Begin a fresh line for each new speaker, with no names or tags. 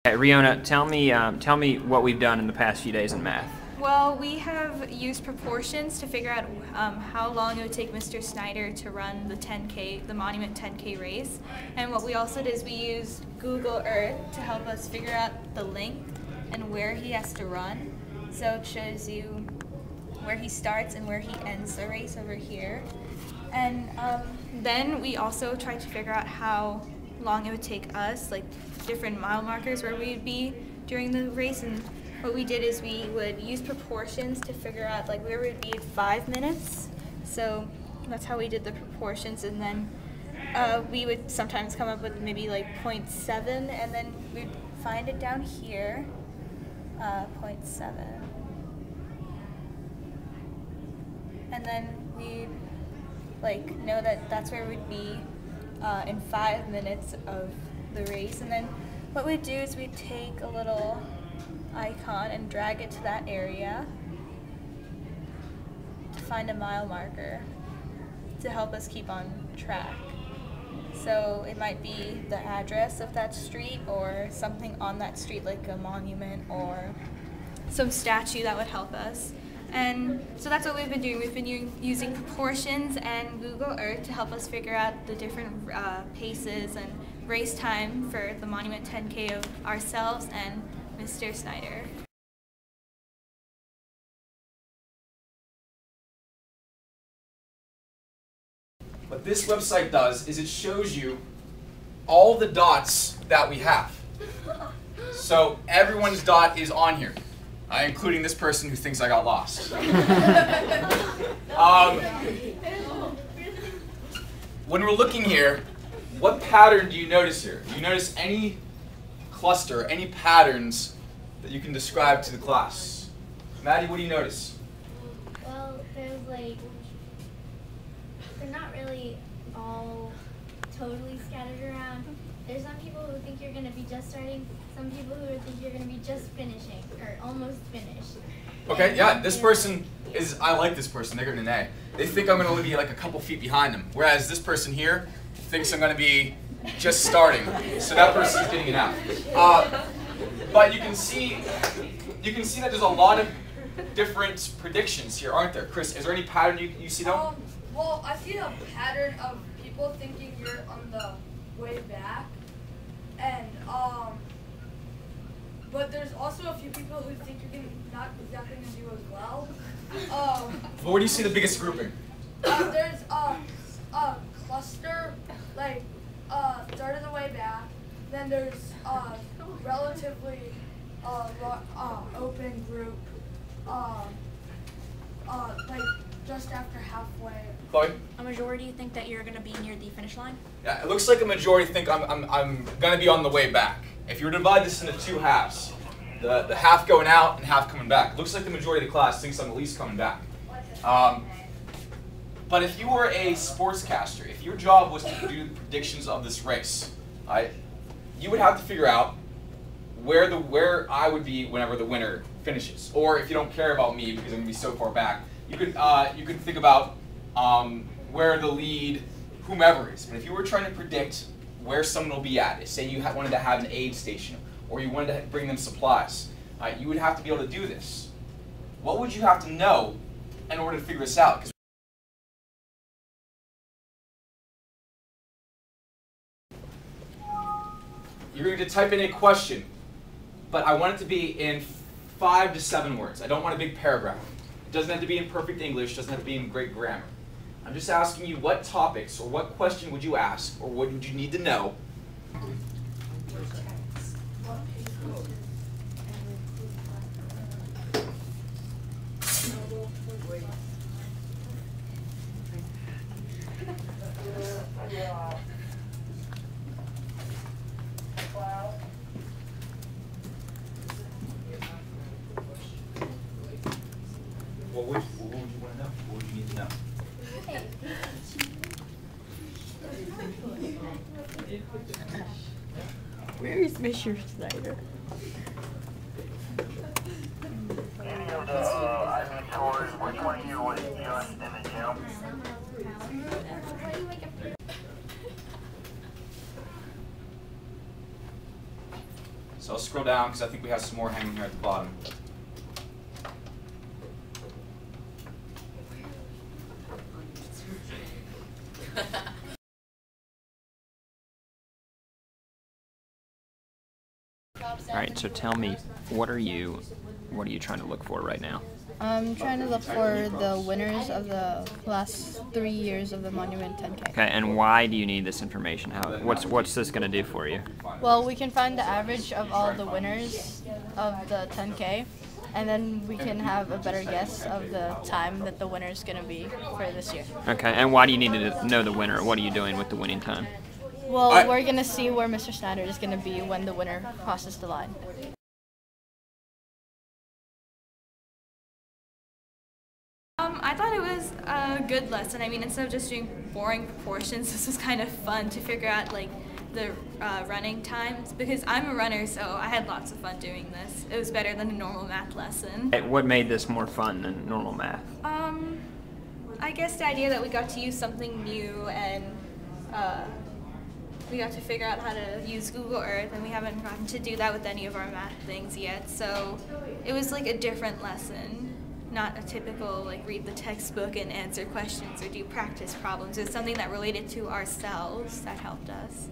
Okay, Riona, tell me what we've done in the past few days in math.
Well, we have used proportions to figure out how long it would take Mr. Snyder to run the 10K, the Monument 10K race. And what we also did is we used Google Earth to help us figure out the length and where he has to run. So it shows you where he starts and where he ends the race over here. And then we also tried to figure out how long it would take us, like different mile markers where we would be during the race. And what we did is we would use proportions to figure out like where we would be at 5 minutes. So that's how we did the proportions. And then we would sometimes come up with maybe like 0.7, and then we'd find it down here, 0.7. And then we'd like know that that's where we'd be in 5 minutes of the race. And then what we'd do is we'd take a little icon and drag it to that area to find a mile marker to help us keep on track. So it might be the address of that street or something on that street, like a monument or some statue that would help us. And so that's what we've been doing. We've been using proportions and Google Earth to help us figure out the different paces and race time for the Monument 10K of ourselves and Mr. Snyder.
What this website does is it shows you all the dots that we have. So everyone's dot is on here, including this person who thinks I got lost. When we're looking here, what pattern do you notice here? Do you notice any cluster, any patterns that you can describe to the class? Maddie, what do you notice?
Well, there's like, they're not really all totally scattered around. There's some people who think you're going to be just starting, some people who think you're going to be just finishing, or almost finished.
Okay, yeah, this person is, I like this person, they're getting an A. They think I'm going to only be like a couple feet behind them, whereas this person here thinks I'm going to be just starting, so that person's getting an F. But you can see that there's a lot of different predictions here, aren't there? Chris, is there any pattern you see though?
Well, I see a pattern of people thinking you're on the way back, and but there's also a few people who think you're not exactly going to do as well.
But where do you see the biggest grouping?
There's a cluster, like third of the way back. Then there's relatively open group, like just after halfway.
Chloe?
A majority think that you're going to be near the finish line?
Yeah, it looks like a majority think I'm going to be on the way back. If you were to divide this into two halves, the half going out and half coming back, it looks like the majority of the class thinks I'm at least coming back. But if you were a sportscaster, if your job was to do predictions of this race, you would have to figure out where I would be whenever the winner finishes. Or if you don't care about me because I'm going to be so far back, you could think about where the lead whomever is. But if you were trying to predict where someone will be at, say you wanted to have an aid station or you wanted to bring them supplies, you would have to be able to do this. What would you have to know in order to figure this out? You're going to type in a question, but I want it to be in 5 to 7 words. I don't want a big paragraph. It doesn't have to be in perfect English, doesn't have to be in great grammar. I'm just asking you what topics or what question would you ask or what would you need to know. What would you want to know? What would you need to know?
Where is Mr. Snyder?
Any of the Ivy tours, which one of you was just in the gym?
So I'll scroll down because I think we have some more hanging here at the bottom.
All right, so tell me, what are you trying to look for right now?
I'm trying to look for the winners of the last 3 years of the Monument 10K.
Okay, and why do you need this information? What's this going to do for you?
Well, we can find the average of all the winners of the 10K, and then we can have a better guess of the time that the winner is going to be for this year.
Okay, and why do you need to know the winner? What are you doing with the winning time?
Well, we're going to see where Mr. Snyder is going to be when the winner crosses the line.
I thought it was a good lesson. I mean, instead of just doing boring proportions, this was kind of fun to figure out like the running times, because I'm a runner, so I had lots of fun doing this. It was better than a normal math lesson.
What made this more fun than normal math?
I guess the idea that we got to use something new, and we got to figure out how to use Google Earth, and we haven't gotten to do that with any of our math things yet, so it was like a different lesson. Not a typical, like, read the textbook and answer questions or do practice problems. It was something that related to ourselves that helped us.